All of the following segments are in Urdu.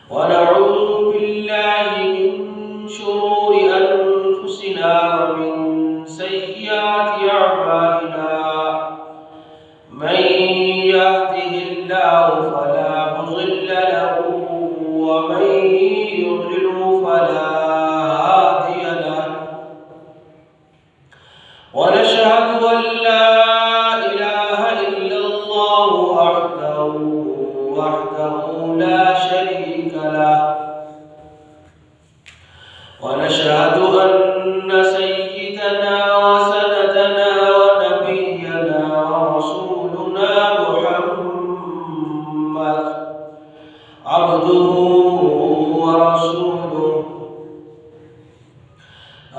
ونعوذ بالله من شرور أنفسنا ومن سيئات أعمالنا من يهده الله فلا مضل له ومن يضلل فلا هادي له ونشهد أن لا إله إلا الله وحده لا شريك له ونشهد أن سيدنا وسندنا ونبينا ورسولنا محمد عبده ورسوله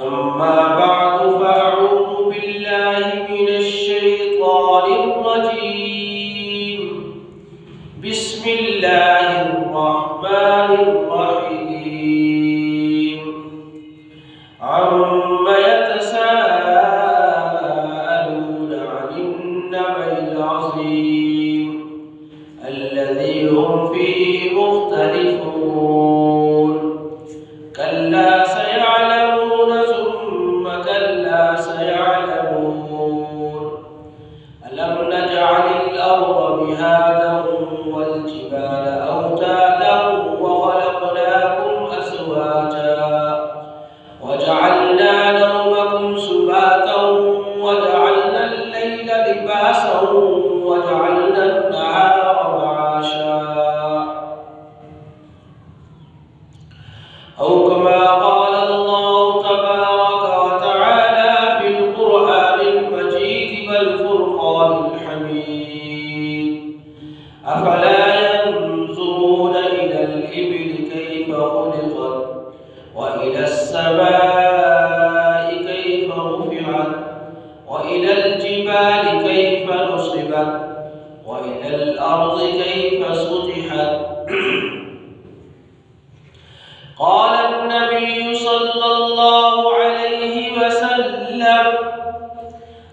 أما بعد فأعوذ بالله من الشيطان الرجيم بسم الله الرحمن الرحيم عما يتساءلون عن النبأ العظيم الذي هم فيه مختلفون كلا سيعلمون ثم كلا سيعلمون ألم نجعل الأرض مهادا والجبال أوتادا وخلقناكم أزواجا وجعلنا نومكم سباتا وجعلنا الليل لباسا وجعلنا النهار معاشا أو كما قال الله تبارك وتعالى في القرآن المجيد والفرقان الحميد أفلا ينظرون إلى الإبل كيف خلقت وإلى السماء كيف رفعت وإلى الجبال كيف نصبت وإلى الأرض كيف سطحت قال النبي صلى الله عليه وسلم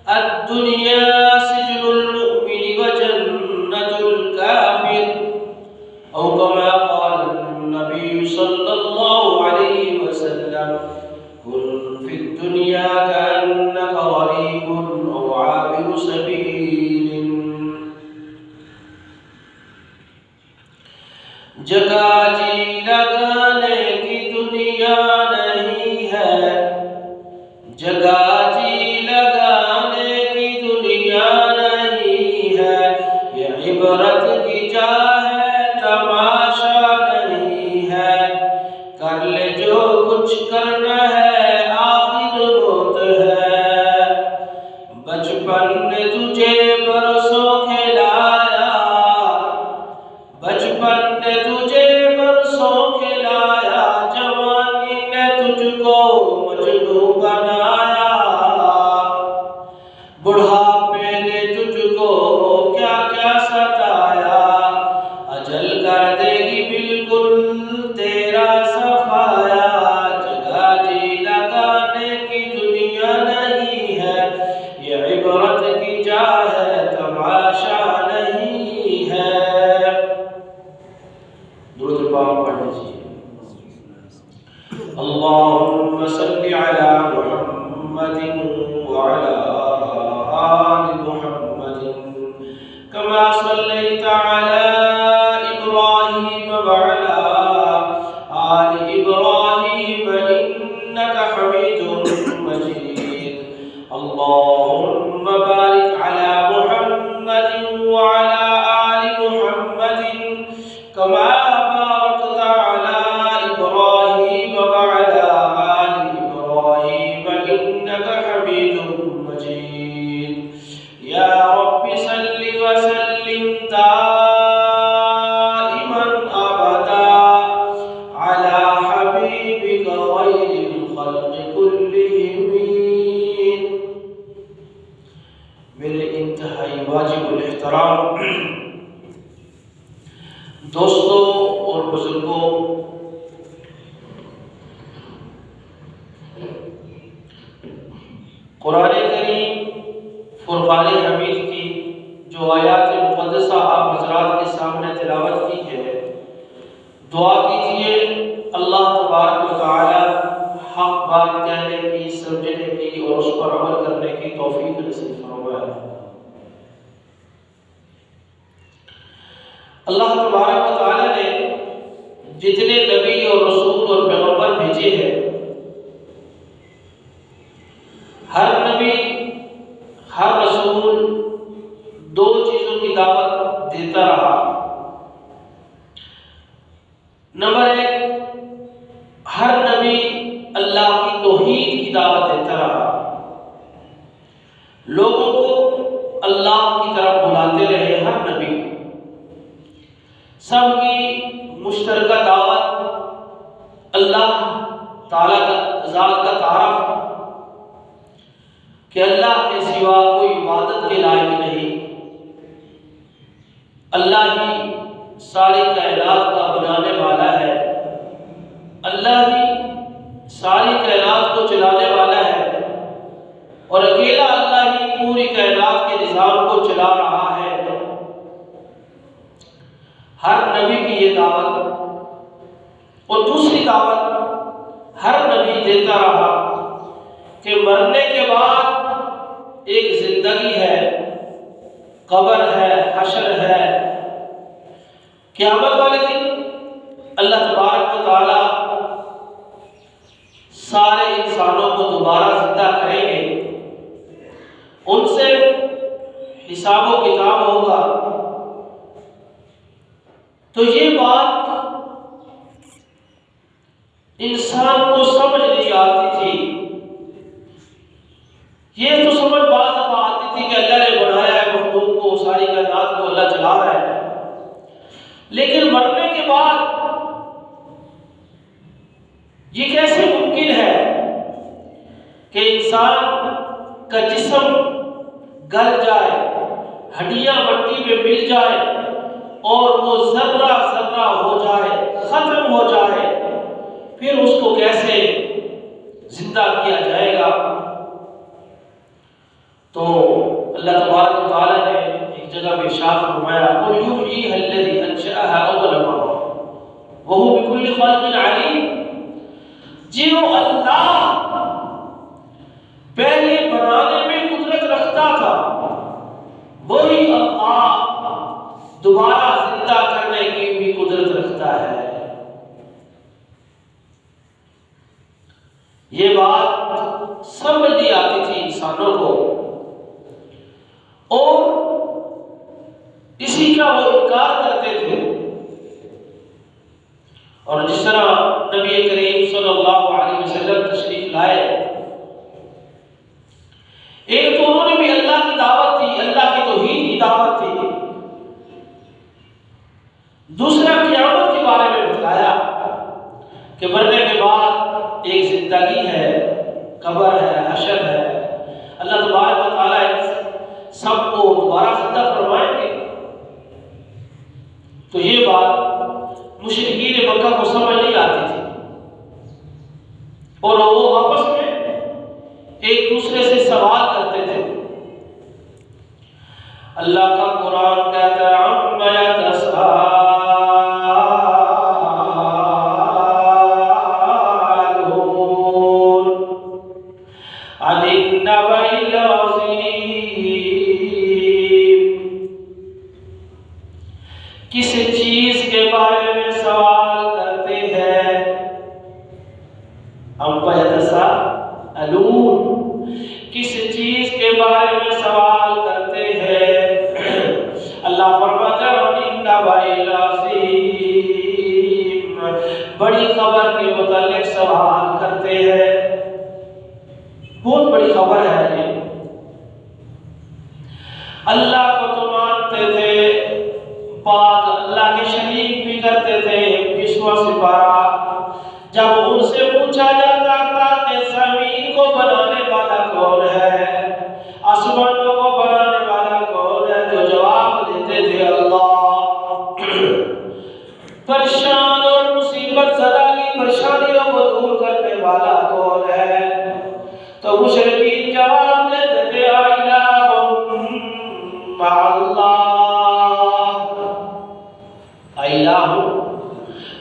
الدنيا سجن المؤمن وجنة الكافر أو كما قال النبي صلى الله عليه وسلم كن في الدنيا كأنك غريب أو عابر سبيل جگہ جی لگانے کی دنیا نہیں ہے جگہ جی لگانے کی دنیا نہیں ہے یہ عبرت کی جا ہے تماشا نہیں ہے کر لے جو کچھ کرنا ہے آخر موت ہے بچپن نے تجھے برسوں کھلایا بچپن نے تجھے برسوں کھلایا جوانی نے تجھ کو مجنوں بنایا بڑھاپے نے تجھ کو کیا کیا ستایا اجل کر دے گی بالکل تیرا صفایا جگہ جی لگانے کی دنیا نہیں ہے یہ عبرت کی جا ہے تماشا نہیں ہے درود پاک پڑھ لیجیے اللهم صل على محمد وعلى آل محمد كما صليت على إبراهيم وعلى آل إبراهيم إنك حميد مجيد اللهم بارك على محمد وعلى آل محمد كما باركت على إبراهيم وعلى آل إبراهيم إنك حميد مجيد يا رب صل وسلم دائما أبدا على حبيبك خير الخلق كلهم میرے انتہائی واجب الاحترام دوستوں اور بزرگوں، قرآن کریم فرقان حمید کی جو آیات مقدسہ آپ حضرات دعا کیجیے اللہ تبارک و تعالی حق بات کہنے کی، سمجھنے کی اور اس پر عمل کرنے کی توفیق نصیب فرمائے۔ اللہ تبارک و تعالی نے جتنے نبی اور رسول اور پیغمبر بھیجے ہیں، ہر نبی ہر رسول دو چیزوں کی دعوت دیتا رہا۔ نمبر ایک، ہر نبی اللہ کی توحید کی دعوت دیتا رہا، لوگوں کو اللہ کی طرف بلاتے رہے۔ ہر نبی سب کی مشترکہ دعوت اللہ تعالیٰ کا ذات کا تعارف کہ اللہ کے سوا کوئی عبادت کے لائق نہیں، اللہ ہی ساری کائنات کا بنانے والا ہے، اللہ ہی ساری کائنات کو چلانے والا ہے، اور اکیلا اللہ ہی پوری کائنات کے نظام کو چلا رہا ہے۔ ہر نبی کی یہ دعوت، اور دوسری دعوت ہر نبی دیتا رہا کہ مرنے کے بعد ایک زندگی ہے، قبر ہے، حشر ہے، قیامت والے دن اللہ تبارک و تعالی سارے انسانوں کو دوبارہ زندہ کریں گے، ان سے حساب و کتاب ہوگا۔ تو یہ بات انسان کو سمجھ نہیں آتی تھی۔ یہ تو سمجھ بعض دفعہ آتی تھی کہ اللہ نے بنایا ہے مخلوق کو، ساری کائنات کو اللہ چلا رہا ہے، لیکن مرنے کے بعد یہ کیسے ممکن ہے کہ انسان کا جسم گل جائے، ہڈیاں مٹی میں مل جائے اور وہ ذرہ ذرہ ہو جائے، ختم ہو جائے، پھر اس کو کیسے زندہ کیا جائے گا؟ تو اللہ تبارک و تعالیٰ نے ایک جگہ میں ارشاد فرمایا قُلْ يُحْيِيهَا الَّذِي أَنشَأَهَا أَوَّلَ مَرَّةٍ وَهُوَ بِكُلِّ خَلْقٍ عَلِيمٌ۔ جو اللہ پہلے بنانے میں قدرت رکھتا تھا، وہی اللہ دوبارہ زندہ کرنے کی بھی قدرت رکھتا ہے۔ یہ بات سمجھ نہیں آتی تھی انسانوں کو، اور اسی کا وہ انکار کرتے تھے۔ اور جس طرح نبی کریم صلی اللہ علیہ وسلم تشریف لائے، ایک تو انہوں نے بھی اللہ کی دعوت دی، اللہ کی توحید کی دعوت دی، دوسرا قیامت کے بارے میں بتلایا کہ مرنے کے بعد ایک زندگی ہے، قبر ہے، حشر ہے، اللہ تبارک و تعالیٰ سب کو دوبارہ زندہ فرمائیں گے۔ تو یہ بات مشرکین مکہ کو سمجھ نہیں آتی تھی، اور وہ آپس میں ایک دوسرے سے سوال کرتے تھے۔ اللہ کا قرآن کہتا ہے عَمَّ يَتَسَاءَلُونَ عَنِ النَّبَإِ الْعَظِيمِ۔ کس چیز کے بارے میں سوال کرتے ہیں؟ عَمَّ يَتَسَاءَلُونَ، کس چیز کے بارے میں سوال کرتے ہیں؟ اللہ فرماتا ہے عَنِ النَّبَإِ الْعَظِيمِ، بڑی خبر کے متعلق سوال کرتے ہیں۔ بہت بڑی خبر ہے یہ۔ اللہ کو تو مانتے تھے، بعض اللہ کے شریک بھی کرتے تھے۔ 21واں سپارہ جب ان سے پوچھا جاتا تھا کہ زمین کو بنانے والا کون ہے، آسمانوں کو بنانے والا کون ہے، تو جواب دیتے تھے اللہ۔ پریشان اور مصیبت زدہ کی پریشانیوں کو دور کرنے والا کون ہے، تو مشرکین جواب دیتے تھے الہ مع اللہ، الہ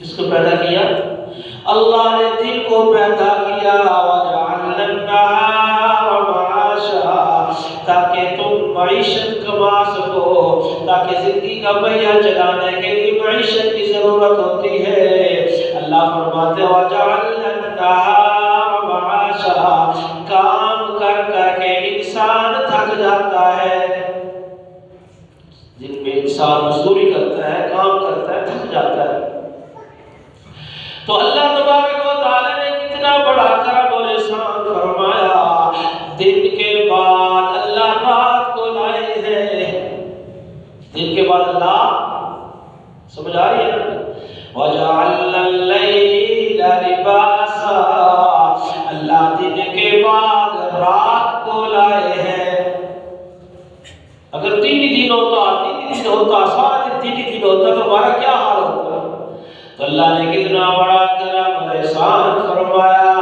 کس کو پیدا کیا؟ اللہ نے دن کو پیدا کیا، وَجَعَلْنَا النَّهَارَ مَعَاشًا، تاکہ تم معیشت کما سکو، تاکہ زندگی کا پہیہ چلانے کے لیے معیشت کی ضرورت ہوتی ہے۔ اللہ فرماتے ہیں وَجَعَلْنَا النَّهَارَ مَعَاشًا، کام کر کر کے انسان تھک جاتا ہے، جن میں انسان مزدوری کرتا ہے، کام کرتا ہے، تھک جاتا ہے، تو اللہ تبارک و تعالی نے کتنا بڑا کرم اور احسان فرمایا، دن کے بعد اللہ رات کو لائے ہیں۔ دن کے بعد اللہ، سمجھ آ رہی ہے نا؟ وَجَعَلْنَا اللَّيْلَ لِبَاسًا، اللہ دن کے بعد رات کو لائے ہیں۔ اگر تین ہی دن ہوتا، سارا دن ہوتا تو ہمارا کیا حال ہوتا؟ تو اللہ نے کتنا بڑا کرم اور احسان فرمایا،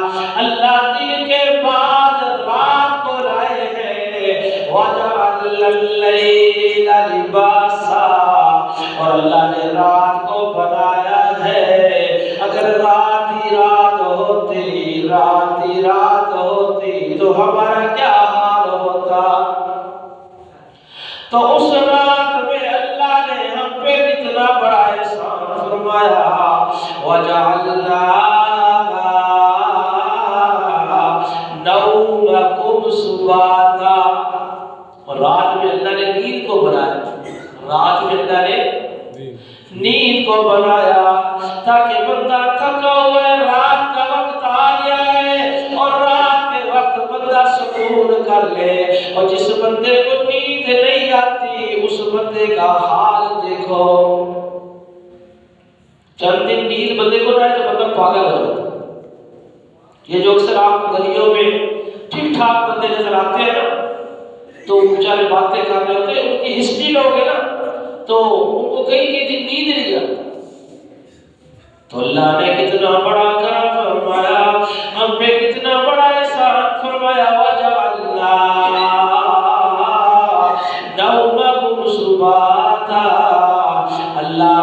اللہ دن کے بعد رات کو لائے ہیں۔ وَجَعَلْنَا اللَّيْلَ لِبَاسًا، اور اللہ نے رات کو بنایا ہے۔ اگر رات ہی رات ہوتی تو ہمارا کیا حال ہوتا؟ تو اس رات میں اللہ نے ہم پہ کتنا بڑا احسان فرمایا، وَجَعَلْنَا نَوْمَكُمْ سُبَاتًا، اور رات میں اللہ نے نیند کو بنایا، رات میں اللہ نے نیند کو بنایا تاکہ بندہ تھکا ہوا ہے، رات کا وقت آ گیا ہے اور رات کے وقت بندہ سکون کر لے، اور جس بندے کو نیند نہیں آتی اس بندے کا حال دیکھو، چند دن نیند بندے کو نہ آئے تو بندہ پاگل ہو جاتا ہے۔ یہ جو اکثر آپ گلیوں میں ٹھیک ٹھاک بندے نظر آتے ہیں نا، تو بیچارے باتیں کر رہے ہوتے ہیں، ان کی ہسٹری لوگے نا تو ان کو کئی دن نیند نہیں آتی۔ تو اللہ نے کتنا بڑا کرم فرمایا، ہم پہ کتنا بڑا احسان فرمایا، وَجَعَلْنَا نَوْمَكُمْ سُبَاتًا، اللہ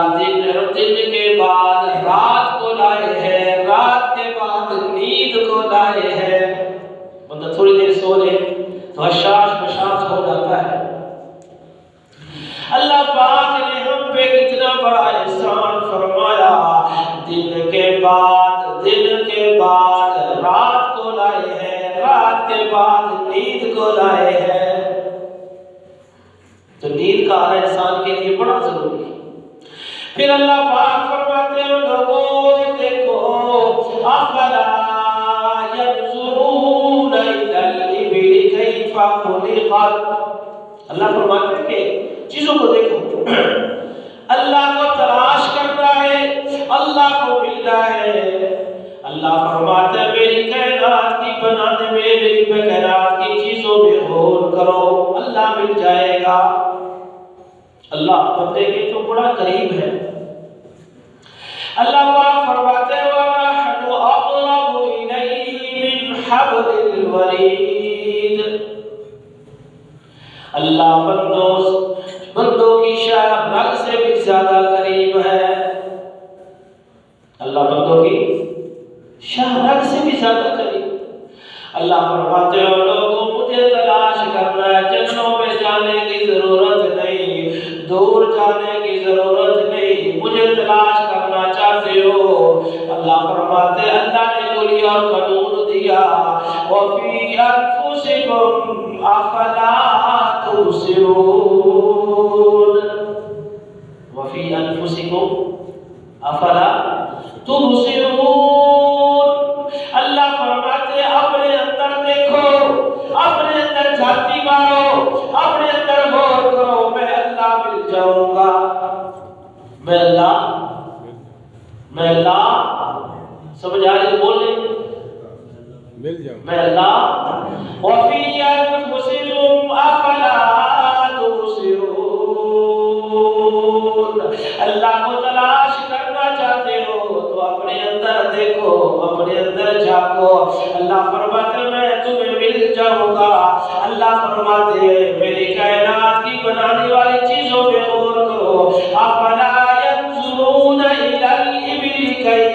دن کے بعد رات کو لائے ہیں، رات کے بعد نیند کو لائے ہیں۔ بندہ تھوڑی دیر سو لے تو حشاش بشاش ہو جاتا ہے۔ اللہ پاک نے ہم پہ کتنا بڑا احسان فرمایا، دن کے بعد رات کو لائے ہیں، رات کے بعد نیند کو لائے ہیں۔ تو نیند کا آنا انسان کے لیے بڑا ضروری ہے۔ پھر اللہ پاک فرماتے ہیں لوگوں دیکھو، افلا ينظرون الى الابل كيف خلقت، اللہ فرماتے ہیں کہ چیزوں کو دیکھو، اللہ کو تلاش کرنا ہے، اللہ کو ملنا ہے۔ اللہ فرماتے ہیں میری کائنات کی بنانے میں، میری کائنات کی چیزوں میں غور کرو، اللہ مل جائے گا۔ اللہ بندے کے تو بڑا قریب ہے۔ اللہ پاک فرماتے ہیں وَنَحْنُ أَقْرَبُ إِلَيْهِ مِنْ حَبْلِ الْوَرِيدِ، اللہ بندوں کی شاہ رگ سے بھی زیادہ قریب ہے، اللہ بندوں کی شاہ رگ سے بھی زیادہ قریب۔ اللہ فرماتے ہیں لوگوں مجھے تلاش کرنا ہے، جنگلوں میں جانے کی ضرورت نہیں، دور جانے کی ضرورت نہیں، مجھے تلاش کرنا چاہتے ہو، اللہ فرماتے ہیں اللہ نے کوئی اور قانون دیا، وَفِي أَنفُسِكُمْ أَفَلَا تُبْصِرُونَ، وَفِي أَنفُسِكُمْ أَفَلَا تُبْصِرُونَ، اللہ فرماتے ہیں اپنے اندر دیکھو، اپنے اندر جھانکی مارو، اپنے اندر غور کرو، میں اللہ مل جاؤں گا، میں اللہ سمجھ آ رہی بولے مل جاؤں، میں اللہ، وَفِي أَنفُسِكُمْ أَفَلَا تُبْصِرُونَ، اللہ کو تلاش کرنا چاہتے ہو تو اپنے اندر دیکھو، اپنے اندر جھانکو، اللہ فرماتے میں تمہیں مل جاؤں گا۔ اللہ فرماتے میری کائنات کی بنانے والی چیزوں میں غور کرو، افلا ينظرون الى الابل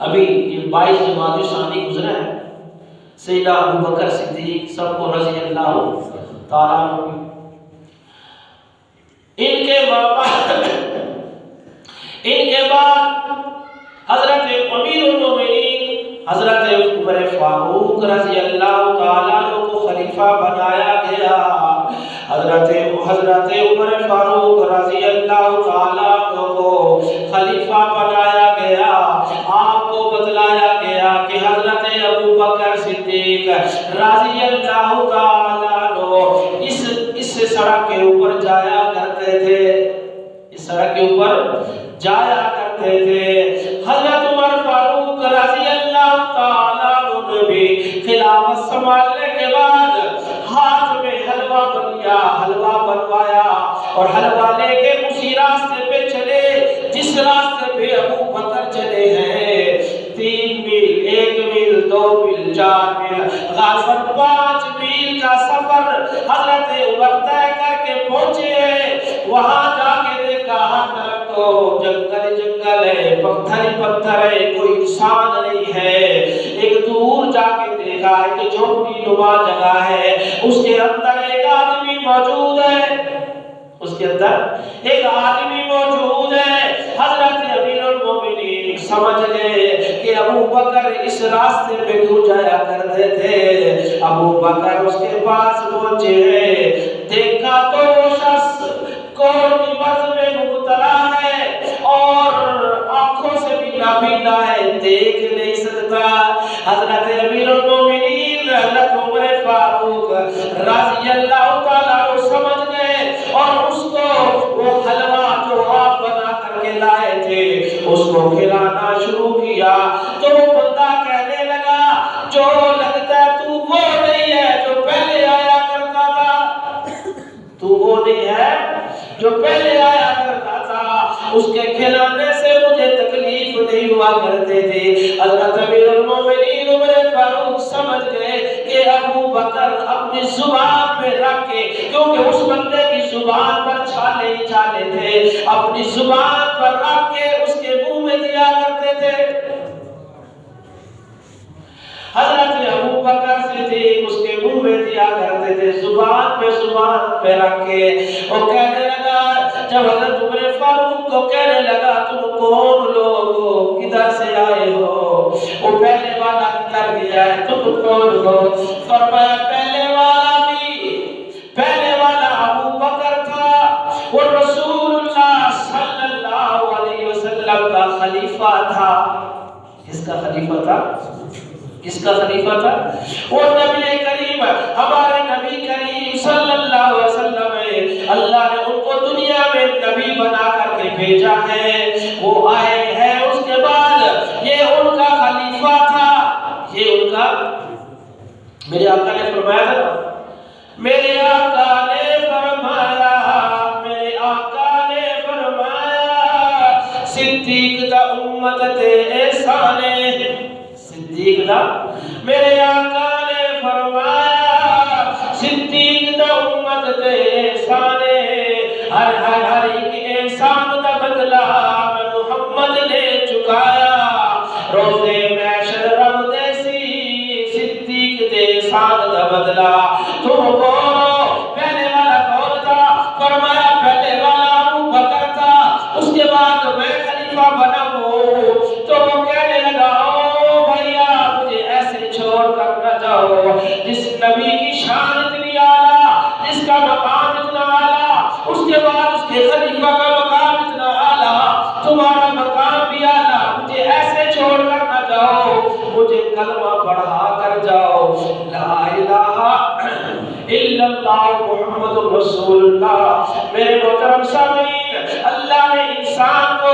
ابھی یہ 22 جمادی ثانی گزرا ہے، سیدنا ابو بکر صدیق سب کو رضی اللہ تعالیٰ عنہ، ان کے بعد حضرت امیر المومنین حضرت عمر فاروق رضی اللہ تعالیٰ عنہ کو خلیفہ بنایا گیا۔ حضرت عمر فاروق رضی اللہ تعالیٰ عنہ کو خلیفہ بنایا گیا۔ آپ کو بتلایا گیا کہ حضرت ابو بکر صدیق رضی اللہ تعالیٰ عنہ اس سڑک کے اوپر جایا کرتے تھے، اس سڑک کے اوپر جایا کرتے تھے۔ حضرت عمر فاروق رضی اللہ تعالیٰ عنہ بھی خلافت سنبھالنے کے بعد ہاتھ میں حلوہ بنوایا اور حلوہ لے کے اسی راستے پہ چلے جس راستے پہ ابو بکر چلے ہیں۔ 3 میل، 1 میل، 2 میل، 4 میل، غالباً 5 میل کا سفر حضرت عمر طے کر کے پہنچے ہیں۔ وہاں جا کے دیکھا ہر طرف تو جنگل ہے، پتھر ہے، کوئی انسان نہیں ہے۔ ایک دور جا کے دیکھا ایک جھوپڑی نما جگہ ہے، اس کے اندر ایک آدمی موجود ہے، اس کے اندر ایک آدمی موجود ہے۔ حضرت امیر المومنین سمجھ گئے کہ ابو بکر اس راستے پہ کیوں جایا کرتے تھے۔ ابو بکر اس کے پاس پہنچے ہیں، دیکھا تو وہ شخص کوڑ کی مرض میں مبتلا ہے اور آنکھوں سے بھی نابینا ہے، دیکھ نہیں سکتا۔ حضرت امیر المومنین حضرت عمر فاروق رضی اللہ تعالیٰ عنہ سمجھ گئے اور اس کو وہ حلوہ جو آپ بنا کر کے لائے تھے اس کو کھلانا شروع کیا۔ تو وہ بندہ کہنے لگا جو لگتا ہے تو وہ نہیں ہے جو پہلے آیا کرتا تھا، تو وہ نہیں ہے جو پہلے آیا کرتا تھا، اس کے کھلانے سے مجھے تکلیف نہیں ہوا کرتے تھے۔ حضرت امیر المومنین عمر فاروق سمجھ گئے کہ ابو بکر اپنی زبان پہ رکھ کے، کیونکہ اس بندے کی زبان پر چھالے ہی چھالے تھے، اپنی زبان پر رکھ کے اس کے منہ میں دیا کرتے تھے۔ حضرت ابو بکر صدیق اس کے منہ میں دیا کرتے تھے، زبان پہ رکھ کے۔ وہ کہنے لگا، جب حضرت عمر فاروق کو کہنے لگا تم کون لوگ ہو، کدھر سے آئے ہو؟ وہ پہلے والا اندر گیا ہے، تم کون ہو؟ فرمایا پہلے والا ابو بکر تھا، وہ رسول اللہ صلی اللہ علیہ وسلم کا خلیفہ تھا۔ کس کا خلیفہ تھا؟ کس کا خلیفہ تھا؟ وہ نبی کریم، ہمارے نبی کریم صلی اللہ علیہ وسلم ہے، اللہ نے ان کو دنیا میں نبی بنا کر کے بھیجا ہے، وہ آئے ہیں، اس کے بعد یہ ان کا خلیفہ تھا، یہ ان کا، میرے آقا نے فرمایا تھا، میرے آقا نے فرمایا صدیق دا امت تے احسان، صدیق دا، میرے آقا نے فرمایا صدیق دا امت تے احسان، ہر ایک احسان دا بدلہ میں محمد نے چکایا، روزے محشر رب دے سی صدیق دے احسان دا بدلہ تم بولو۔ پہلے والا کون تھا؟ فرمایا پہلے والا ابو بکر تھا، اس کے بعد میں خلیفہ بنا ہوں۔ تو وہ کہنے لگا او بھیا مجھے ایسے چھوڑ کر نہ جاؤ، جس نبی کی شان اتنی اعلیٰ، جس کا مقام اتنا اعلیٰ، اس کے بعد اس کے خلیفہ کا مقام اتنا اعلیٰ، تمہارا مقام بھی اعلیٰ، مجھے ایسے چھوڑ کر نہ جاؤ، مجھے کلمہ پڑھا کر جاؤ، لا الہ الا اللہ محمد رسول اللہ۔ میرے محترم سامعین، اللہ نے انسان کو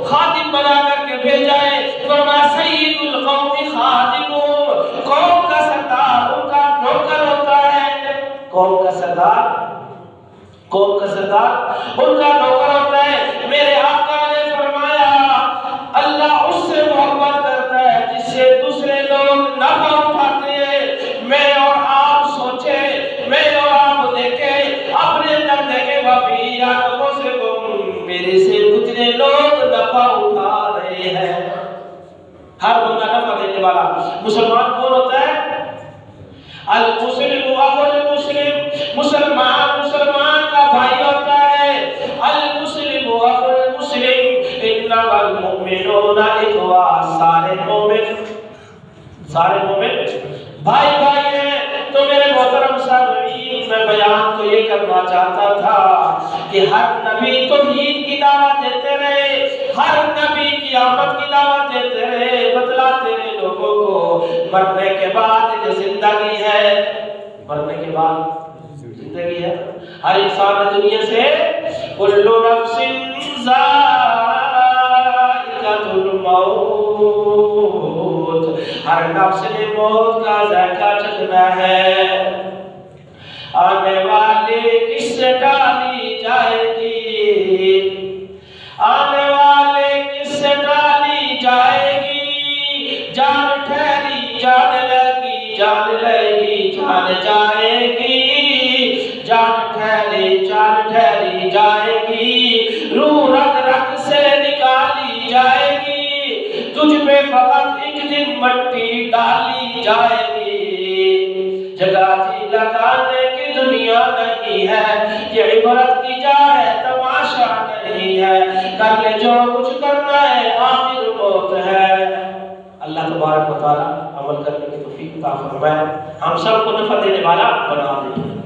خادم بنا کر کے بھیجا ہے، فرمایا سید القوم خادمہم، قوم کا سردار ان کا نوکر ہوتا ہے، قوم کا سردار ان کا نوکر ہوتا ہے۔ میرے آقا نے فرمایا اللہ اس سے محبت کرتا ہے جس سے دوسرے لوگ نفع اٹھاتے ہیں۔ میں اور آپ سوچیں، میں اور آپ دیکھیں، اپنے اندر دیکھیں، وفی انفسکم، میرے سے کتنے لوگ نفع اٹھا رہے ہیں۔ ہر مسلمان کون ہوتا ہے؟ المسلم اخو المسلم، مسلمان مسلمان کا بھائی ہوتا ہے۔ المسلم اخو المسلم، انما المؤمنون اخوہ، سارے مومن بھائی بھائی ہیں۔ تو میرے محترم سامعین، میں بیان تو یہ کرنا چاہتا تھا کہ ہر نبی توحید کی دعوت دیتے رہے، ہر نبی قیامت کی دعوت دیتے رہے، بتلاتے رہے لوگوں کو مرنے کے بعد جو زندگی ہے، مرنے کے بعد زندگی ہے۔ ہر انسان دنیا سے کل نفس ذائقۃ الموت، ہر نفس نے موت کا ذائقہ چکھنا ہے۔ آنے والے کس سے ڈالی جائے گی، آنے والے کس سے ڈالی جائے گی، جان ٹھہری جان لگی، جان لگی جان جائے گی، جان ٹھہری جان ٹھہری جائے گی، روح رگ رگ سے نکالی جائے گی، تجھ پہ فقط ایک دن مٹی ڈالی جائے گی۔ جگہ جی لگانے کی دنیا نہیں ہے، یہ عبرت کی جا ہے، تماشا نہیں ہے، کر لے جو کچھ کرنا ہے، آخر موت ہے۔ اللہ تبارک و تعالی عمل کرنے کی توفیق عطا فرمائے، ہم سب کو نفع دینے والا بنا دے۔